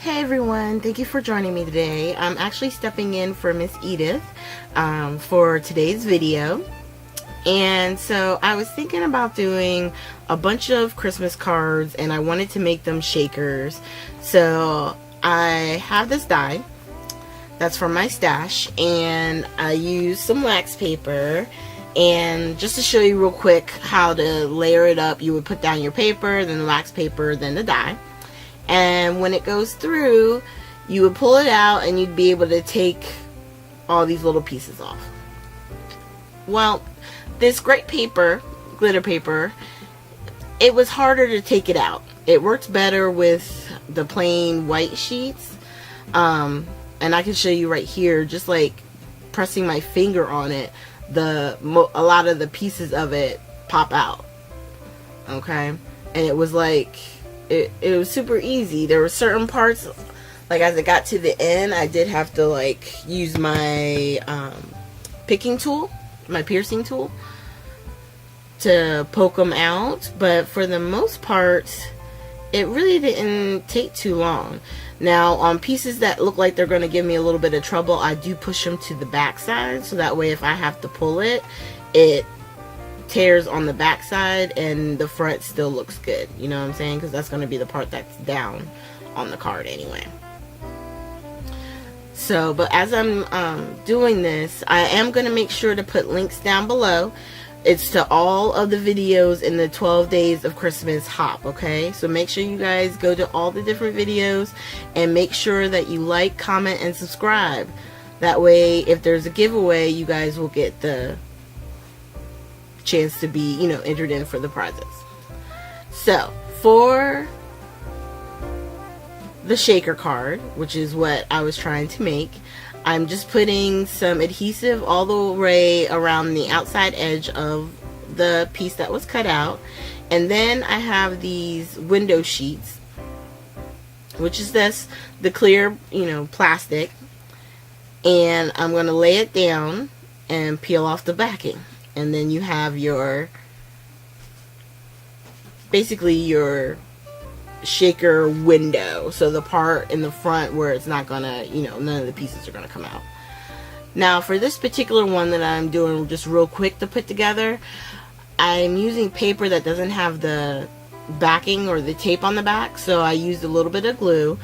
Hey everyone, thank you for joining me today. I'm actually stepping in for Miss Edith for today's video. And so I was thinking about doing a bunch of Christmas cards and I wanted to make them shakers. So I have this die that's from my stash and I used some wax paper. And just to show you real quick how to layer it up, you would put down your paper, then the wax paper, then the die. And when it goes through, you would pull it out and you'd be able to take all these little pieces off. Well, this great paper, glitter paper, it was harder to take it out. It works better with the plain white sheets. And I can show you right here, just like pressing my finger on it, a lot of the pieces of it pop out. Okay? And it was like, it was super easy. There were certain parts, like as it got to the end, I did have to like use my picking tool, my piercing tool, to poke them out. But for the most part, it really didn't take too long. Now on pieces that look like they're going to give me a little bit of trouble, I do push them to the back side, so that way if I have to pull it, it tears on the back side and the front still looks good. You know what I'm saying? Because that's going to be the part that's down on the card anyway. So, but as I'm doing this, I am going to make sure to put links down below. It's to all of the videos in the 12 days of Christmas hop, okay? So make sure you guys go to all the different videos and make sure that you like, comment, and subscribe. That way, if there's a giveaway, you guys will get the chance to be, you know, entered in for the prizes. So, for the shaker card, which is what I was trying to make, I'm just putting some adhesive all the way around the outside edge of the piece that was cut out. And then I have these window sheets, which is the clear, you know, plastic. And I'm going to lay it down and peel off the backing. And then you have your, basically your shaker window, so the part in the front where it's not gonna, you know, none of the pieces are gonna come out. Now for this particular one that I'm doing just real quick to put together, I'm using paper that doesn't have the backing or the tape on the back, so I used a little bit of glue.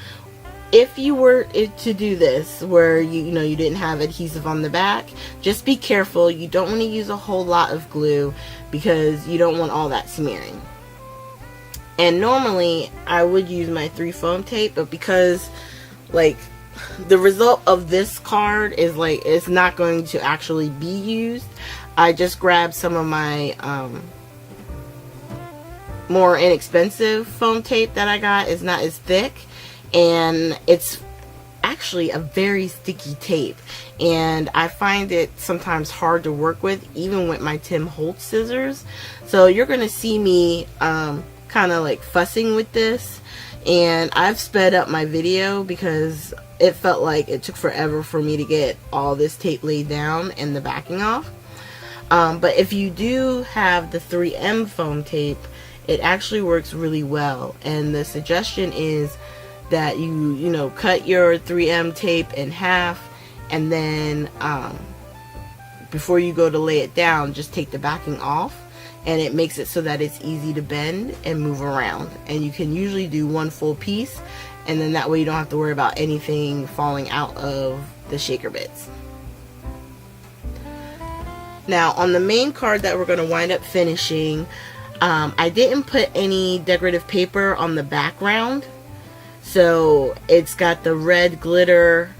If you were to do this where you know you didn't have adhesive on the back, just be careful. You don't want to use a whole lot of glue because you don't want all that smearing. And normally I would use my 3 foam tape, but because like the result of this card is like it's not going to actually be used, I just grabbed some of my more inexpensive foam tape that I got. It's not as thick and it's actually a very sticky tape, and I find it sometimes hard to work with even with my Tim Holtz scissors. So you're gonna see me kind of like fussing with this, and I've sped up my video because it felt like it took forever for me to get all this tape laid down and the backing off. But if you do have the 3M foam tape, it actually works really well, and the suggestion is that you know, cut your 3M tape in half, and then before you go to lay it down, just take the backing off, and it makes it so that it's easy to bend and move around. And you can usually do one full piece, and then that way you don't have to worry about anything falling out of the shaker bits. Now on the main card that we're going to wind up finishing, I didn't put any decorative paper on the background. So it's got the red glitter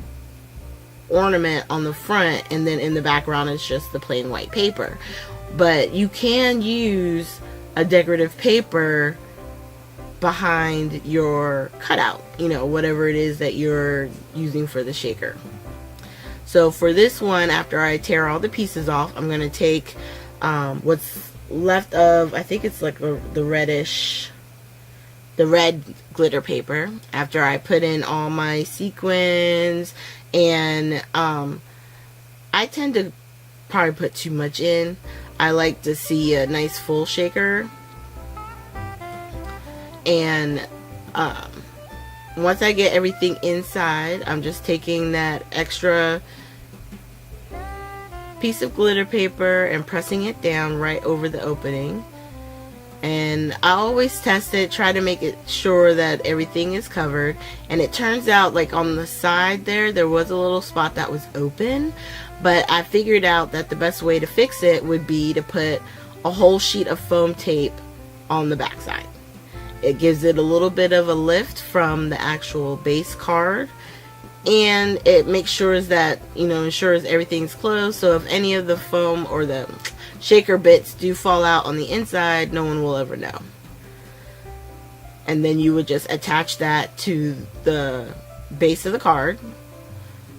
ornament on the front, and then in the background it's just the plain white paper. But you can use a decorative paper behind your cutout, you know, whatever it is that you're using for the shaker. So for this one, after I tear all the pieces off, I'm going to take what's left of, I think it's like the red glitter paper, after I put in all my sequins. And I tend to probably put too much in. I like to see a nice full shaker, and once I get everything inside, I'm just taking that extra piece of glitter paper and pressing it down right over the opening. And I always test it, try to make it sure that everything is covered. And it turns out, like, on the side there was a little spot that was open, but I figured out that the best way to fix it would be to put a whole sheet of foam tape on the back side. It gives it a little bit of a lift from the actual base card, and it makes sure that, you know, ensures everything's closed, so if any of the foam or the shaker bits do fall out on the inside, no one will ever know. And then you would just attach that to the base of the card.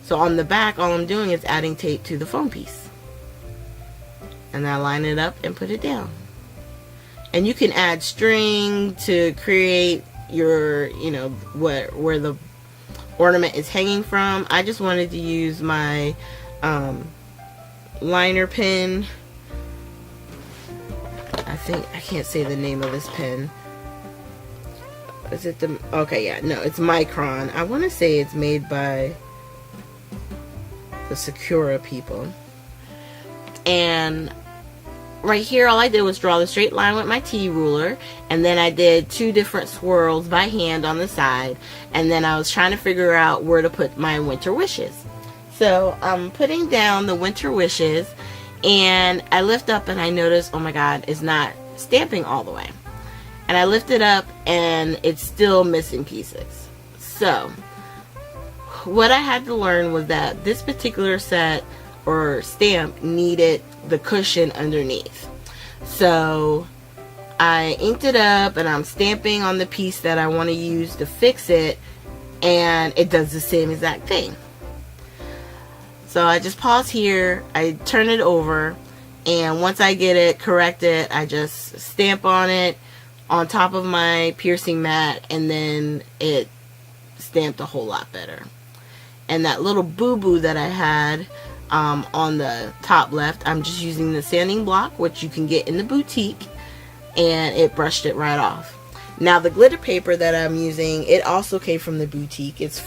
So on the back, all I'm doing is adding tape to the foam piece, and I line it up and put it down. And you can add string to create your, you know, where the ornament is hanging from. I just wanted to use my liner pin. I can't say the name of this pen. Is it the, okay, yeah, no, it's Micron. I want to say it's made by the Sakura people. And right here, all I did was draw the straight line with my T ruler, and then I did 2 different swirls by hand on the side, and then I was trying to figure out where to put my winter wishes. So I'm putting down the winter wishes, and I lift up and I notice, oh my god, it's not stamping all the way. And I lift it up and it's still missing pieces. So what I had to learn was that this particular set or stamp needed the cushion underneath. So I inked it up and I'm stamping on the piece that I want to use to fix it, and it does the same exact thing. So I just pause here, I turn it over, and once I get it corrected, I just stamp on it on top of my piercing mat, and then it stamped a whole lot better. And that little boo-boo that I had on the top left, I'm just using the sanding block, which you can get in the boutique, and it brushed it right off. Now the glitter paper that I'm using, it also came from the boutique. It's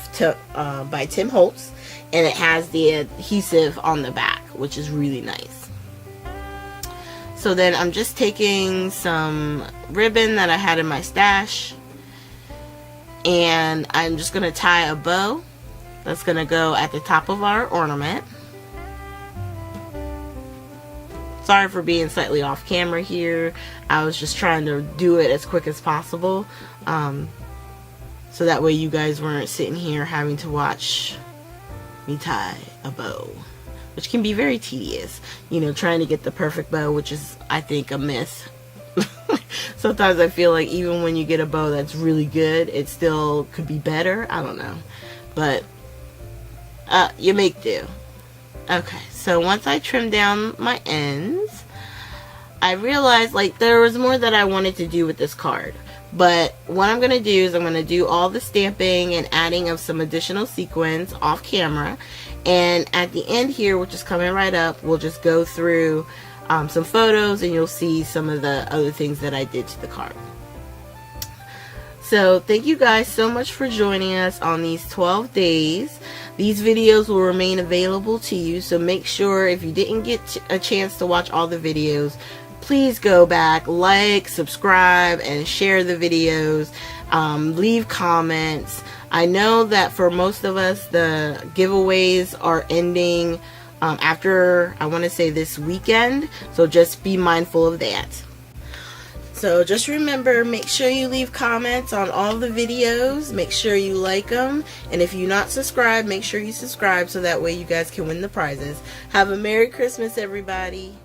by Tim Holtz, and it has the adhesive on the back, which is really nice. So then I'm just taking some ribbon that I had in my stash, and I'm just going to tie a bow that's going to go at the top of our ornament. Sorry for being slightly off camera here. I was just trying to do it as quick as possible, so that way you guys weren't sitting here having to watch me tie a bow, which can be very tedious, you know, trying to get the perfect bow, which is, I think, a myth. Sometimes I feel like even when you get a bow that's really good, it still could be better. I don't know, but you make do. Okay, so once I trimmed down my ends, I realized, like, there was more that I wanted to do with this card. But what I'm going to do is I'm going to do all the stamping and adding of some additional sequins off camera. And at the end here, which is coming right up, we'll just go through some photos, and you'll see some of the other things that I did to the card. So thank you guys so much for joining us on these 12 days. These videos will remain available to you, so make sure, if you didn't get a chance to watch all the videos, please go back, like, subscribe, and share the videos. Leave comments. I know that for most of us, the giveaways are ending after, I want to say, this weekend, so just be mindful of that. So just remember, make sure you leave comments on all the videos, make sure you like them, and if you're not subscribed, make sure you subscribe so that way you guys can win the prizes. Have a Merry Christmas, everybody.